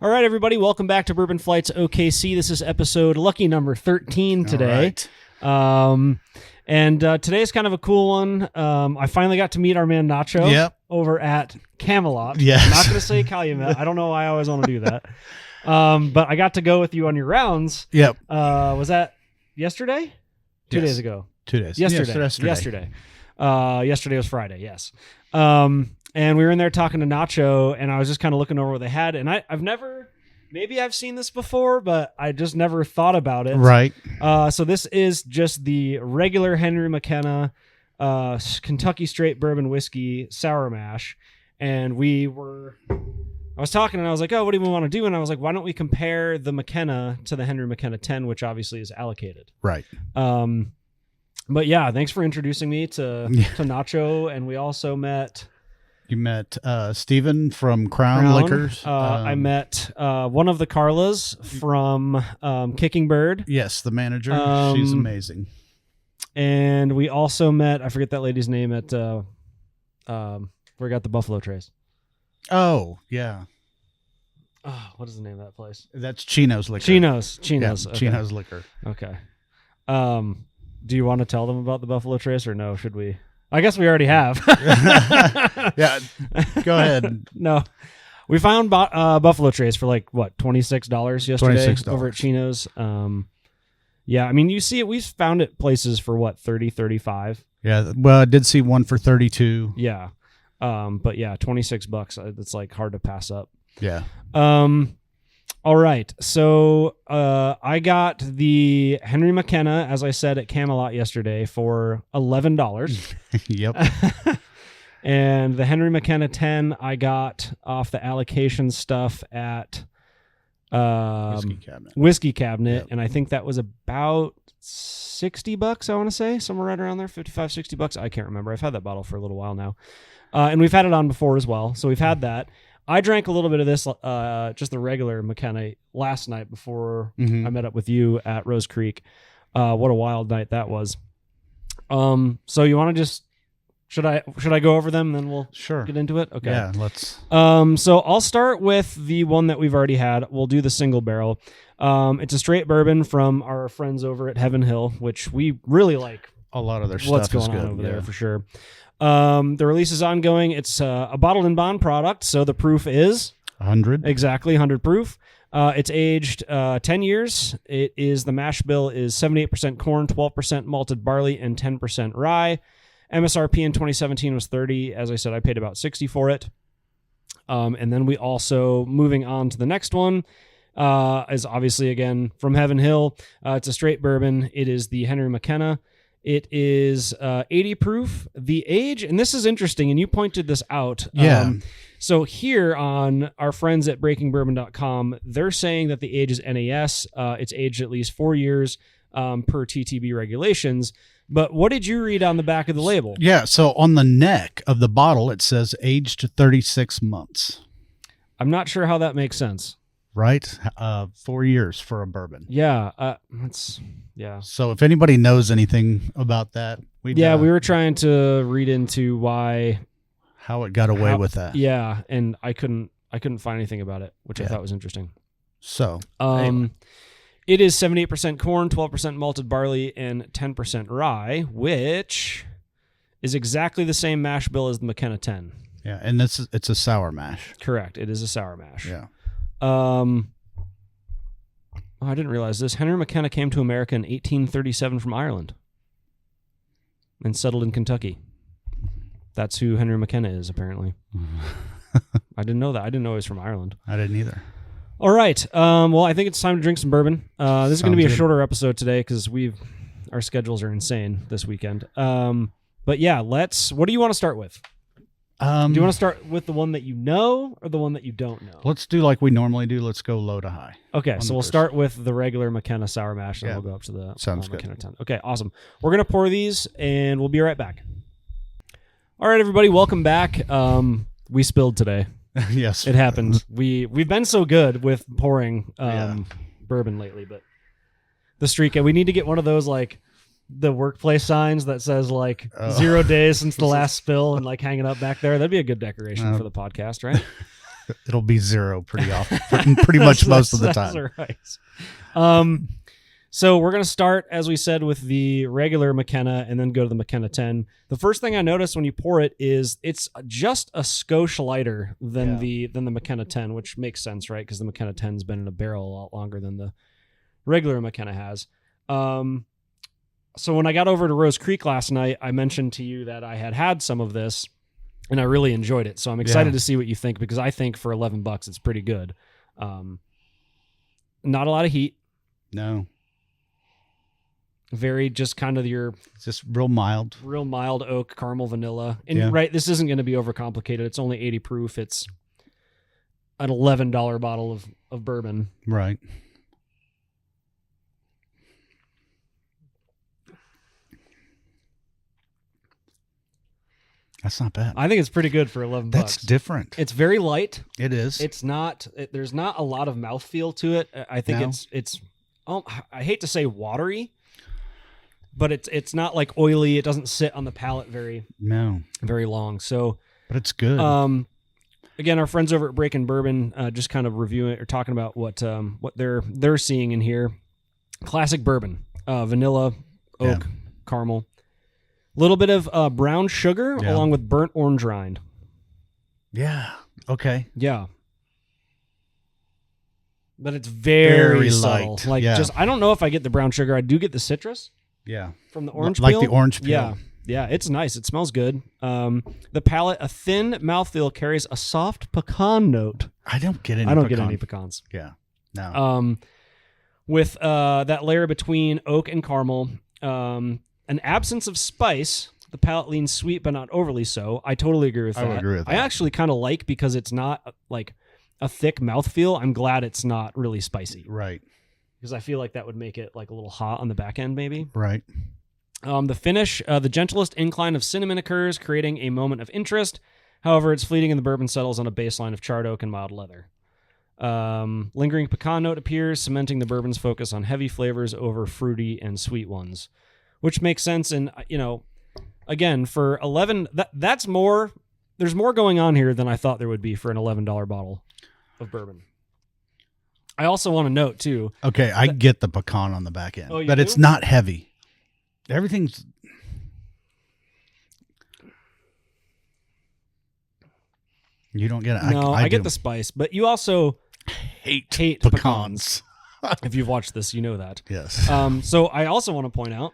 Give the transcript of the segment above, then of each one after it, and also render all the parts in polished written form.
All right, everybody, welcome back to Bourbon Flights OKC. This is episode lucky number 13 today. All right. And today is kind of a cool one. I finally got to meet our man Nacho over at Camelot. Yes. I'm not going to say Calumet. I don't know why I always want to do that. But I got to go with you on your rounds. Yep. Was that yesterday? 2 days ago. 2 days. Yesterday. Yesterday. Yesterday was Friday, yes. And we were in there talking to Nacho, and I was just kind of looking over what they had. And I've never, maybe I've seen this before, but I just never thought about it. Right. So this is just the regular Henry McKenna Kentucky straight bourbon whiskey sour mash. And I was talking, and I was like, oh, what do we want to do? And I was like, why don't we compare the McKenna to the Henry McKenna 10, which obviously is allocated. Right. But yeah, thanks for introducing me to Nacho. And we also met... You met Steven from Crown Liquors. I met one of the Carlas from Kicking Bird. Yes, the manager. She's amazing. And we also met, I forget that lady's name, at where we got the Buffalo Trace. Oh, yeah. Oh, what is the name of that place? That's Chino's Liquor. Chino's. Yeah, Okay. Chino's Liquor. Okay. Do you want to tell them about the Buffalo Trace, or no? Should we? I guess we already have. Yeah, go ahead. No, we found Buffalo Trace for like what, $26 yesterday $26. over at Chino's. Yeah, I mean, you see it. We've found it places for what, 30, 35. Yeah, well, I did see one for 32. Yeah, but yeah, $26. It's like hard to pass up. Yeah. All right, so I got the Henry McKenna, as I said, at Camelot yesterday for $11. Yep. And the Henry McKenna 10 I got off the allocation stuff at Whiskey Cabinet. Yep. And I think that was about $60, I want to say, somewhere right around there, $55-$60. I can't remember. I've had that bottle for a little while now. And we've had it on before as well, so we've had that. I drank a little bit of this, just the regular McKenna, last night before I met up with you at Rose Creek. What a wild night that was. So you want to just, should I go over them, and then we'll get into it? Okay. Yeah, let's. So I'll start with the one that we've already had. We'll do the single barrel. It's a straight bourbon from our friends over at Heaven Hill, which we really like. A lot of their What's stuff is going good on over there for sure. The release is ongoing. It's a bottled and bond product, so the proof is 100. Exactly, 100 proof. It's aged 10 years. The mash bill is 78% corn, 12% malted barley, and 10% rye. MSRP in 2017 was 30. As I said, I paid about 60 for it. And then we also, moving on to the next one, is obviously again from Heaven Hill. It's a straight bourbon. It is the Henry McKenna. It is 80 proof. The age, and this is interesting, and you pointed this out. Yeah. So here on our friends at breakingbourbon.com, they're saying that the age is NAS. It's aged at least 4 years per TTB regulations. But what did you read on the back of the label? Yeah, so on the neck of the bottle, it says aged 36 months. I'm not sure how that makes sense. Right? 4 years for a bourbon. Yeah. So if anybody knows anything about that, we were trying to read into how it got away with that. Yeah, and I couldn't find anything about it, which I thought was interesting. So, anyway. It is 78% corn, 12% malted barley, and 10% rye, which is exactly the same mash bill as the McKenna 10. Yeah, and it's a sour mash. Correct. It is a sour mash. Yeah. I didn't realize this. Henry McKenna came to America in 1837 from Ireland and settled in Kentucky. That's who Henry McKenna is, apparently. I didn't know that. I didn't know he was from Ireland. I didn't either. All right. Well, I think it's time to drink some bourbon. This is going to be a shorter episode today because our schedules are insane this weekend. But yeah, what do you want to start with? Do you want to start with the one that you know or the one that you don't know? Let's do like we normally do. Let's go low to high. Okay, so we'll start with the regular McKenna sour mash, and we'll go up to the McKenna 10. Okay, awesome. We're going to pour these, and we'll be right back. All right, everybody, welcome back. We spilled today. Yes. It happened. We've been so good with pouring bourbon lately, but the streak, we need to get one of those like the workplace signs that says like 0 days since the last spill and like hanging up back there. That'd be a good decoration for the podcast, right? It'll be 0 pretty often, pretty much most of the time. That's right. So we're going to start, as we said, with the regular McKenna and then go to the McKenna 10. The first thing I noticed when you pour it is it's just a skosh lighter than the McKenna 10, which makes sense, right? Because the McKenna 10's been in a barrel a lot longer than the regular McKenna has. So when I got over to Rose Creek last night, I mentioned to you that I had some of this, and I really enjoyed it. So I'm excited to see what you think, because I think for $11 it's pretty good. Not a lot of heat. No. Very just kind of it's just real mild oak, caramel, vanilla. And right, this isn't going to be overcomplicated. It's only 80 proof. It's an $11 bottle of bourbon. Right. That's not bad. I think it's pretty good for $11. That's different. It's very light. It is. It's not. There's not a lot of mouthfeel to it. I think it's. I hate to say watery, but it's not like oily. It doesn't sit on the palate very long. So, but it's good. Again, our friends over at Breaking Bourbon just kind of reviewing or talking about what they're seeing in here. Classic bourbon, vanilla, oak, caramel. Little bit of brown sugar along with burnt orange rind. Yeah. Okay. Yeah. But it's very subtle. light. Like I don't know if I get the brown sugar. I do get the citrus. Yeah. From the orange peel. Like the orange peel. Yeah. Yeah, it's nice. It smells good. The palate, a thin mouthfeel, carries a soft pecan note. I don't get any pecans. Yeah. No. With that layer between oak and caramel, an absence of spice. The palate leans sweet, but not overly so. I totally agree with that. I would agree with that. I actually kind of like, because it's not like a thick mouthfeel. I'm glad it's not really spicy. Right. Because I feel like that would make it like a little hot on the back end, maybe. Right. The finish, the gentlest incline of cinnamon occurs, creating a moment of interest. However, it's fleeting and the bourbon settles on a baseline of charred oak and mild leather. Lingering pecan note appears, cementing the bourbon's focus on heavy flavors over fruity and sweet ones, which makes sense. And, again, for 11, that's more. There's more going on here than I thought there would be for an $11 bottle of bourbon. I also want to note too. Okay, I get the pecan on the back end, but do? it's not heavy. Everything's. You don't get it. No, I get the spice, but you also hate pecans. If you've watched this, you know that. Yes. So I also want to point out.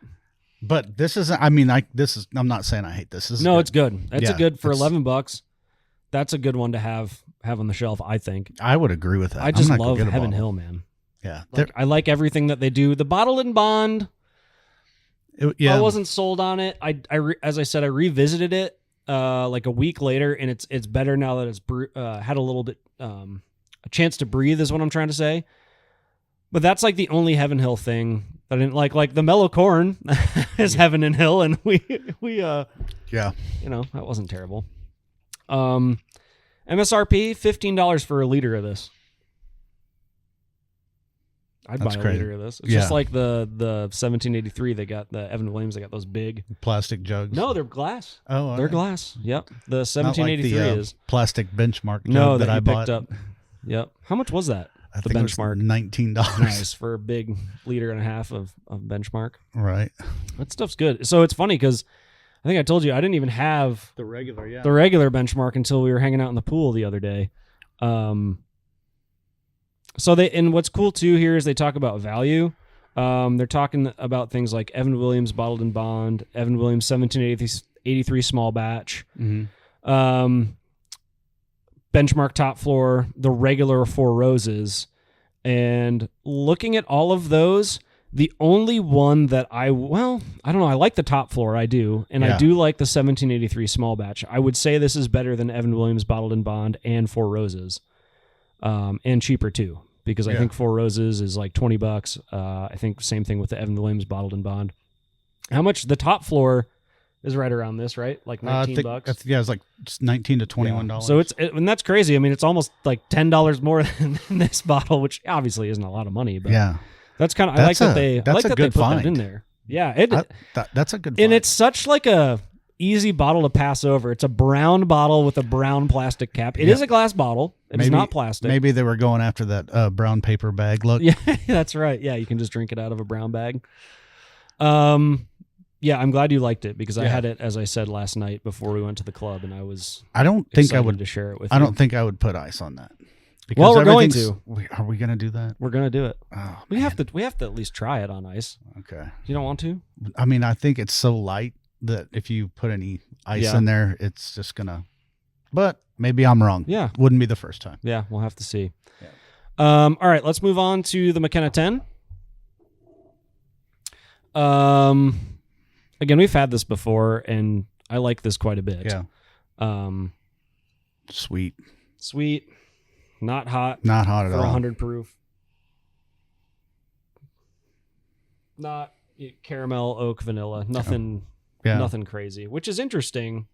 But this isn't. I mean, I'm not saying I hate this. It's good. It's a good for $11. That's a good one to have on the shelf, I think. I would agree with that. I just love Heaven Hill, man. Yeah, I like everything that they do. The bottle and bond. I wasn't sold on it. As I said, I revisited it like a week later, and it's better now that it's had a little bit a chance to breathe, is what I'm trying to say. But that's like the only Heaven Hill thing that I didn't like. Like the mellow corn is Heaven and Hill, and we that wasn't terrible. MSRP $15 for a liter of this. I'd buy a liter of this. It's just like the 1783. They got the Evan Williams. They got those big plastic jugs. No, they're glass. Oh, they're glass. Yep. The 1783 is plastic benchmark jug that I bought. Picked up. Yep. How much was that? I think benchmark. It was $19. Nice for a big liter and a half of benchmark. Right. That stuff's good. So it's funny because I think I told you I didn't even have the regular benchmark until we were hanging out in the pool the other day. So and what's cool too here is they talk about value. They're talking about things like Evan Williams bottled in bond, Evan Williams 1783 small batch, benchmark top floor, the regular Four Roses, and looking at all of those, the only one that I don't know. I like the top floor. I do. And I do like the 1783 small batch. I would say this is better than Evan Williams bottled in bond and Four Roses, and cheaper too, because I think Four Roses is like $20. I think same thing with the Evan Williams bottled in bond. How much the top floor is right around this, right? Like $19. Yeah, it's like $19 to $21. Yeah. So and that's crazy. I mean, it's almost like $10 more than this bottle, which obviously isn't a lot of money, but that's kind of, I like that they put that in there. Yeah. That's a good find. And it's such like easy bottle to pass over. It's a brown bottle with a brown plastic cap. It is a glass bottle. It is not plastic. Maybe they were going after that brown paper bag look. Yeah, that's right. Yeah, you can just drink it out of a brown bag. Yeah, I'm glad you liked it because I had it, as I said, last night before we went to the club, and I don't think I would to share it with you. I don't think I would put ice on that. Because well, we're going to. Are we going to do that? We're going to do it. Oh, we have to at least try it on ice. Okay. You don't want to? I mean, I think it's so light that if you put any ice in there, it's just going to. But maybe I'm wrong. Yeah. Wouldn't be the first time. Yeah, we'll have to see. Yeah. All right, let's move on to the McKenna 10. Again, we've had this before, and I like this quite a bit. Yeah. Sweet. Not hot. Not hot at all. 100 proof. Not caramel, oak, vanilla. Nothing. Yeah. Nothing crazy, which is interesting.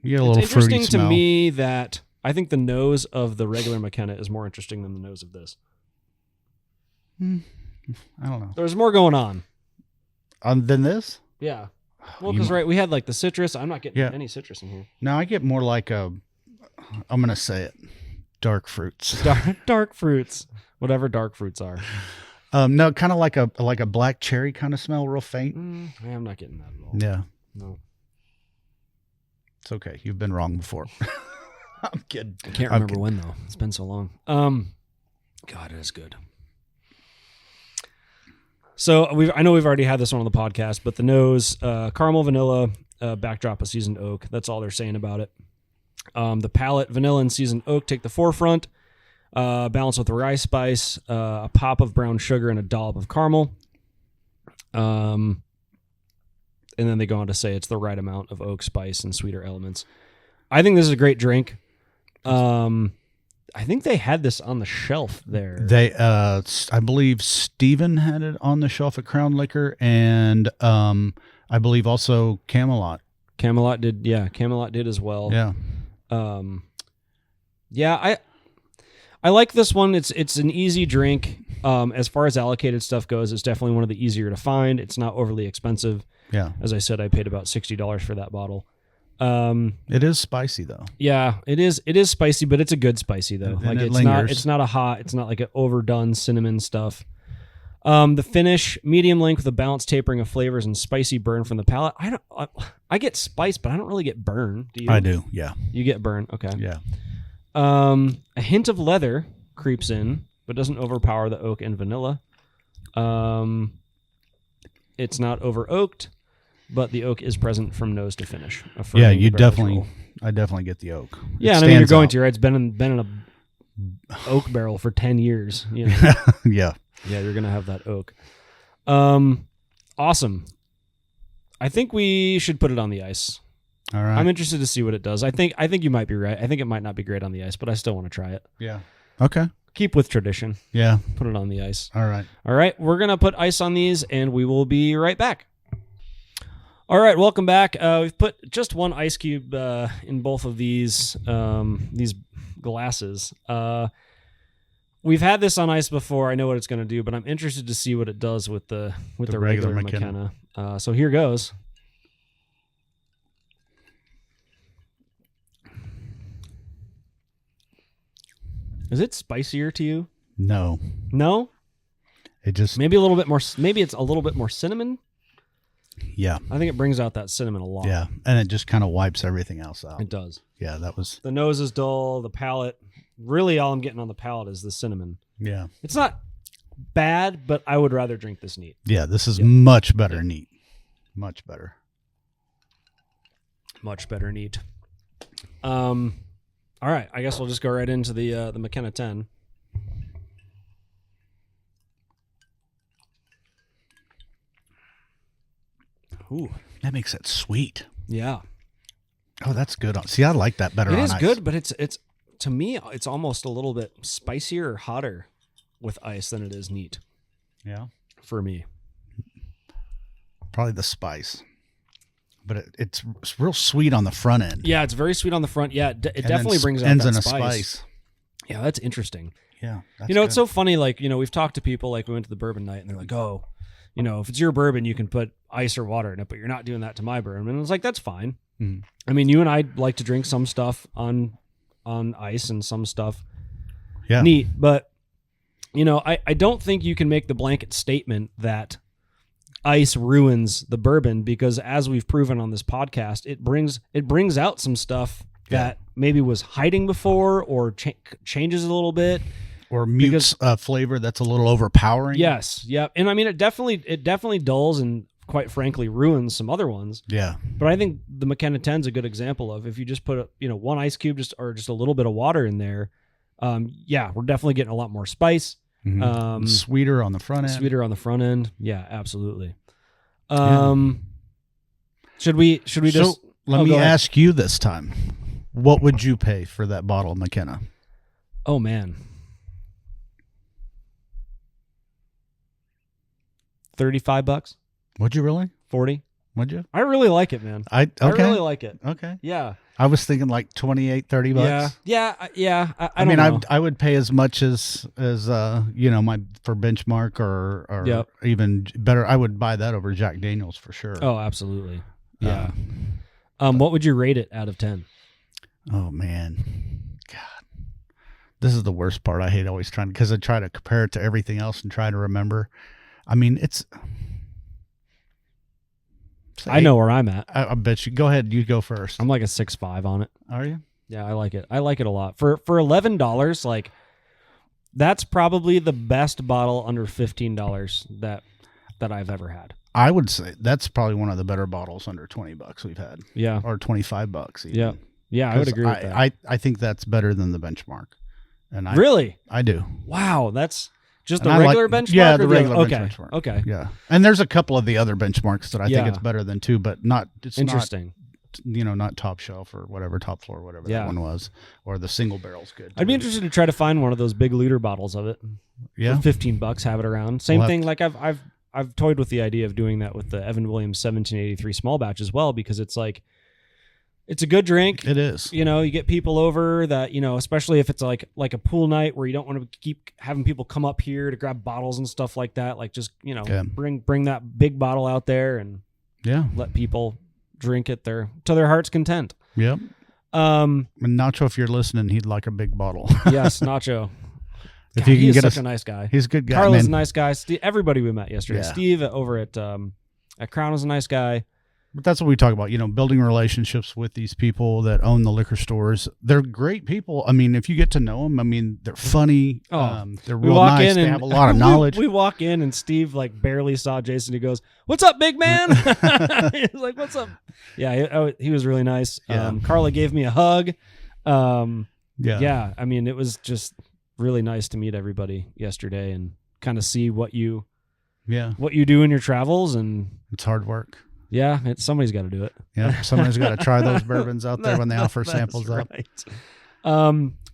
You get a little fruity interesting to me that I think the nose of the regular McKenna is more interesting than the nose of this. I don't know. There's more going on. Than this? Yeah. Well, because we had like the citrus. I'm not getting any citrus in here. No, I get more like I'm going to say it. Dark fruits. Dark fruits. Whatever dark fruits are. No, kind of like a black cherry kind of smell, real faint. I'm not getting that at all. Yeah. No. It's okay. You've been wrong before. I'm kidding. I can't remember when though. It's been so long. God, it is good. So I know we've already had this one on the podcast, but the nose, caramel, vanilla, backdrop of seasoned oak. That's all they're saying about it. The palate, vanilla and seasoned oak take the forefront. Balanced with rye spice, a pop of brown sugar, and a dollop of caramel. And then they go on to say it's the right amount of oak, spice, and sweeter elements. I think this is a great drink. I think they had this on the shelf there. They, I believe Steven had it on the shelf at Crown Liquor, and I believe also Camelot. Camelot did as well. Yeah. I like this one. It's an easy drink. As far as allocated stuff goes, it's definitely one of the easier to find. It's not overly expensive. Yeah. As I said, I paid about $60 for that bottle. It is spicy though. Yeah, it is. It is spicy, but it's a good spicy though. And it's not like an overdone cinnamon stuff. The finish, medium length with a balanced tapering of flavors and spicy burn from the palate. I get spice, but I don't really get burn. Do you? I do. Yeah. You get burn. Okay. Yeah. A hint of leather creeps in, but doesn't overpower the oak and vanilla. It's not over oaked, but the oak is present from nose to finish. Yeah, I definitely get the oak. Yeah, and I mean you're going to, right? It's been in a oak barrel for 10 years. You know? Yeah. Yeah, you're gonna have that oak. Awesome. I think we should put it on the ice. All right. I'm interested to see what it does. I think you might be right. I think it might not be great on the ice, but I still want to try it. Yeah. Okay. Keep with tradition. Yeah. Put it on the ice. All right. All right. We're gonna put ice on these, and we will be right back. All right. Welcome back. We've put just one ice cube in both of these glasses. We've had this on ice before. I know what it's going to do, but I'm interested to see what it does with the regular McKenna. So here goes. Is it spicier to you? No. No? It just maybe a little bit more. Maybe it's a little bit more cinnamon. Yeah. I think it brings out that cinnamon a lot. Yeah, and it just kind of wipes everything else out. It does. Yeah, that was the nose is dull. The palate. Really, all I'm getting on the palate is the cinnamon. Yeah. It's not bad, but I would rather drink this neat. Yeah, this is much better neat. Much better. Much better neat. All right, I guess we'll just go right into the McKenna 10. Ooh, that makes it sweet. Yeah. Oh, that's good. See, I like that better. It is good, but it's to me, it's almost a little bit spicier or hotter with ice than it is neat. Yeah. For me. Probably the spice. But it's real sweet on the front end. Yeah, it's very sweet on the front. Yeah, it definitely brings out that spice. Yeah, that's interesting. Yeah. It's so funny. Like, we've talked to people, like we went to the bourbon night and they're like, oh, if it's your bourbon, you can put ice or water in it, but you're not doing that to my bourbon. And it's like, that's fine. Mm. I mean, you and I like to drink some stuff on ice and some stuff neat, but I don't think you can make the blanket statement that ice ruins the bourbon, because as we've proven on this podcast, it brings out some stuff that maybe was hiding before, or changes a little bit, or mutes a flavor that's a little overpowering. Yes. Yep. And I mean, it definitely dulls and quite frankly ruins some other ones. Yeah. But I think the McKenna 10 is a good example of, if you just put one ice cube or just a little bit of water in there, we're definitely getting a lot more spice. Mm-hmm. Sweeter on the front end. Yeah, absolutely. Should we just let me ask you this time, what would you pay for that bottle of McKenna? Oh man. $35. Would you really? 40. Would you? I really like it, man. I really like it. Okay. Yeah. I was thinking like $28-$30. Yeah. I mean, don't know. I would pay as much as my for benchmark or even better. I would buy that over Jack Daniel's for sure. Oh, absolutely. Yeah. What would you rate it out of 10? Oh man, God, this is the worst part. I hate always because I try to compare it to everything else and try to remember. I mean, I know where I'm at. I bet you. Go ahead. You go first. I'm like a 6.5 on it. Are you? Yeah, I like it. I like it a lot. For $11, like, that's probably the best bottle under $15 that I've ever had. I would say that's probably one of the better bottles under $20 we've had. Yeah. Or $25 even. Yeah. Yeah, I would agree with that. I think that's better than the benchmark. And Really? I do. Wow, that's just the regular benchmark? Yeah, the regular benchmark. Okay. Yeah. And there's a couple of the other benchmarks that I think it's better than too, but it's interesting. Not top shelf or whatever, top floor, whatever that one was, or the single barrel's good. I'd be interested to try to find one of those big liter bottles of it. Yeah. For $15, have it around. Same thing. Like I've toyed with the idea of doing that with the Evan Williams 1783 small batch as well, because it's like, it's a good drink. It is. You get people over that, especially if it's like a pool night where you don't want to keep having people come up here to grab bottles and stuff like that. Like just, bring that big bottle out there and let people drink it to their heart's content. Yep. And Nacho, if you're listening, he'd like a big bottle. Yes, Nacho. If you can he's get such a nice guy. He's a good guy. Carla's a nice guy. Everybody we met yesterday. Yeah. Steve over at Crown is a nice guy. But that's what we talk about, building relationships with these people that own the liquor stores. They're great people. I mean, if you get to know them, I mean, they're funny. They're real nice. They have a lot of knowledge. We walk in and Steve like barely saw Jason. He goes, "What's up, big man?" He's like, "What's up?" Yeah, he was really nice. Yeah. Carla gave me a hug. Yeah. I mean, it was just really nice to meet everybody yesterday and kind of see what you do in your travels. And it's hard work. Yeah, somebody's got to do it. Yeah, somebody's got to try those bourbons out there when they offer samples up.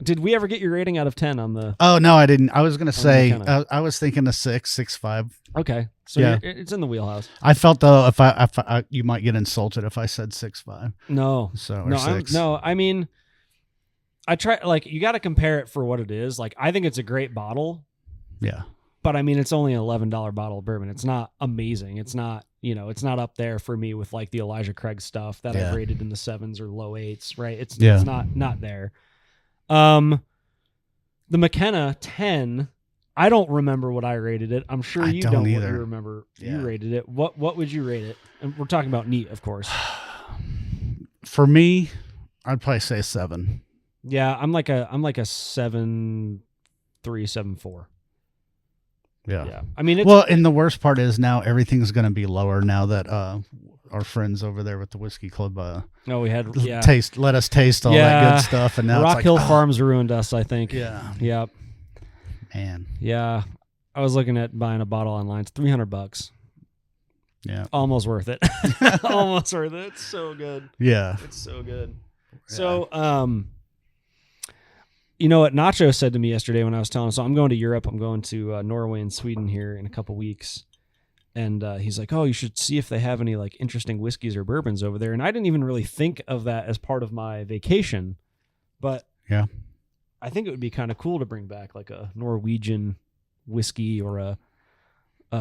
Did we ever get your rating out of 10 on the? Oh no, I didn't. I was gonna say I was thinking a 6.5. Okay, so it's in the wheelhouse. I felt though if I you might get insulted if I said 6.5. No, or 6. I mean, I try you got to compare it for what it is. Like I think it's a great bottle. Yeah. But I mean, it's only an $11 bottle of bourbon. It's not amazing. It's not, it's not up there for me with like the Elijah Craig stuff that I've rated in the 7s or low 8s, right? It's not there. The McKenna 10, I don't remember what I rated it. I'm sure you don't either. You remember you rated it. What would you rate it? And we're talking about neat, of course. For me, I'd probably say 7. Yeah, I'm like a 7.3, 7.4. Yeah. I mean, and the worst part is now everything's going to be lower now that our friends over there with the Whiskey Club let us taste all that good stuff, and now Rock it's like, Hill Farms ruined us, I think. Yeah. Yep. Man. Yeah. I was looking at buying a bottle online. It's $300. Yeah. Almost worth it. Almost worth it. It's so good. Yeah. It's so good. Yeah. So, you know what Nacho said to me yesterday when I was telling him, so I'm going to Europe. I'm going to Norway and Sweden here in a couple weeks. And he's like, oh, you should see if they have any like interesting whiskeys or bourbons over there. And I didn't even really think of that as part of my vacation. But yeah, I think it would be kind of cool to bring back like a Norwegian whiskey or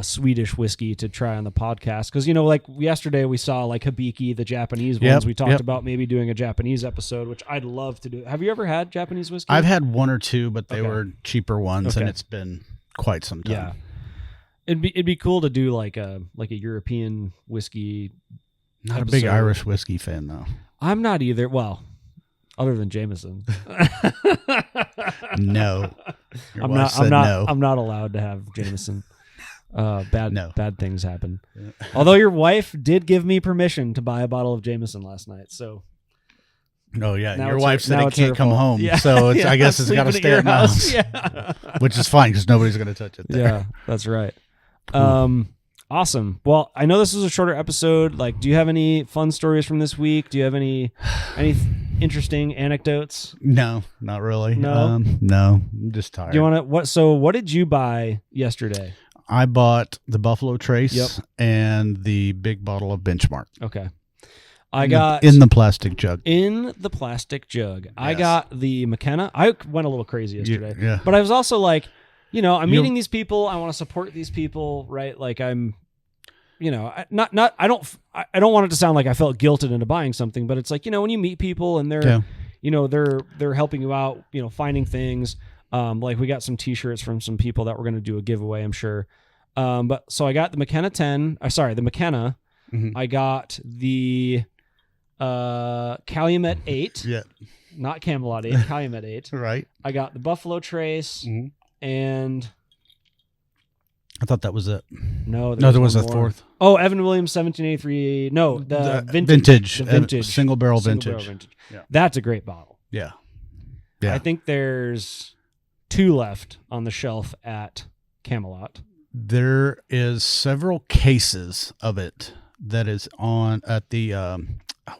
Swedish whiskey to try on the podcast. Because, like yesterday we saw like Hibiki, the Japanese ones. We talked about maybe doing a Japanese episode, which I'd love to do. Have you ever had Japanese whiskey? I've had one or two, but they were cheaper ones, and it's been quite some time. Yeah. It'd be cool to do like a European whiskey. Not episode. a big Irish whiskey fan, though. I'm not either. Well, other than Jameson. No. I'm not allowed to have Jameson. Bad things happen. Yeah. Although your wife did give me permission to buy a bottle of Jameson last night, so. Oh yeah, your wife said it can't come home, so I guess it's got to stay at my house. Yeah. Which is fine because nobody's going to touch it there. Yeah, that's right. Awesome. Well, I know this was a shorter episode. Like, do you have any fun stories from this week? Do you have any interesting anecdotes? No, not really. No, no. I'm just tired. Do you want to? What did you buy yesterday? I bought the Buffalo Trace and the big bottle of Benchmark. Okay. I got in the plastic jug. Yes. I got the McKenna. I went a little crazy yesterday. Yeah. But I was also like, I'm meeting these people. I want to support these people, right? Like I'm, I don't want it to sound like I felt guilted into buying something, but it's like, when you meet people and they're, they're helping you out, finding things. Like we got some t-shirts from some people that we're going to do a giveaway, I'm sure. But so I got the McKenna the McKenna. Mm-hmm. I got the Calumet 8. Yeah. Not Camelot 8, Calumet 8. Right. I got the Buffalo Trace and I thought that was it. No, there was a fourth. Oh, Evan Williams 1783. No, the vintage. The vintage. Single barrel vintage. Yeah. That's a great bottle. Yeah. Yeah. I think there's 2 left on the shelf at Camelot. There is several cases of it that is on at the I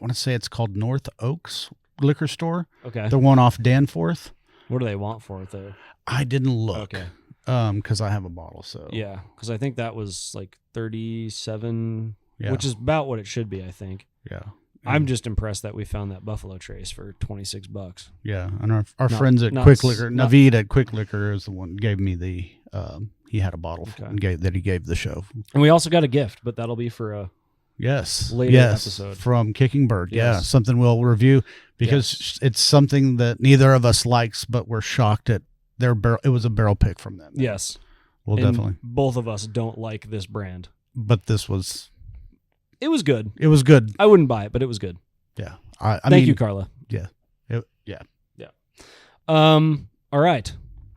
want to say it's called North Oaks liquor store. Okay. The one off Danforth. What do they want for it though? I didn't look. Okay. Because I have a bottle, so yeah. Because I think that was like 37, which is about what it should be. I think. Yeah. I'm just impressed that we found that Buffalo Trace for $26. Yeah, and our friends at Quick Liquor, Naveed at Quick Liquor is the one gave me the. He had a bottle that he gave the show, and we also got a gift, but that'll be for a later episode from Kicking Bird. Yes. Yeah, something we'll review because it's something that neither of us likes, but we're shocked at their barrel. It was a barrel pick from them. Yes, we'll definitely. Both of us don't like this brand, but this was. It was good. It was good. I wouldn't buy it, but it was good. Yeah. Thank you, Carla. Yeah. Yeah. All right.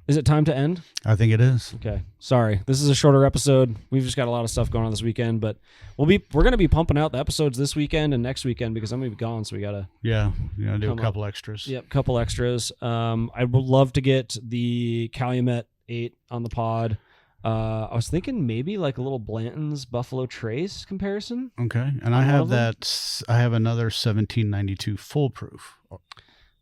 Is it time to end? I think it is. Okay. Sorry. This is a shorter episode. We've just got a lot of stuff going on this weekend, but we're going to be pumping out the episodes this weekend and next weekend because I'm going to be gone, so we got to do a couple extras. Yep, couple extras. I would love to get the Calumet 8 on the pod. I was thinking maybe like a little Blanton's Buffalo Trace comparison. Okay. And I have another 1792 foolproof.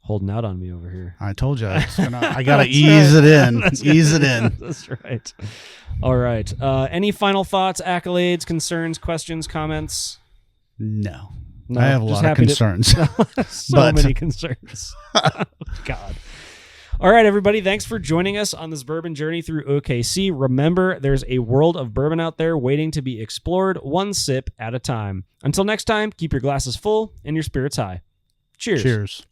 Holding out on me over here. I told you I got to ease it in. Ease it in. That's right. All right. Any final thoughts, accolades, concerns, questions, comments? No. I have a lot of concerns. Many concerns. Oh, God. All right, everybody. Thanks for joining us on this bourbon journey through OKC. Remember, there's a world of bourbon out there waiting to be explored, one sip at a time. Until next time, keep your glasses full and your spirits high. Cheers. Cheers.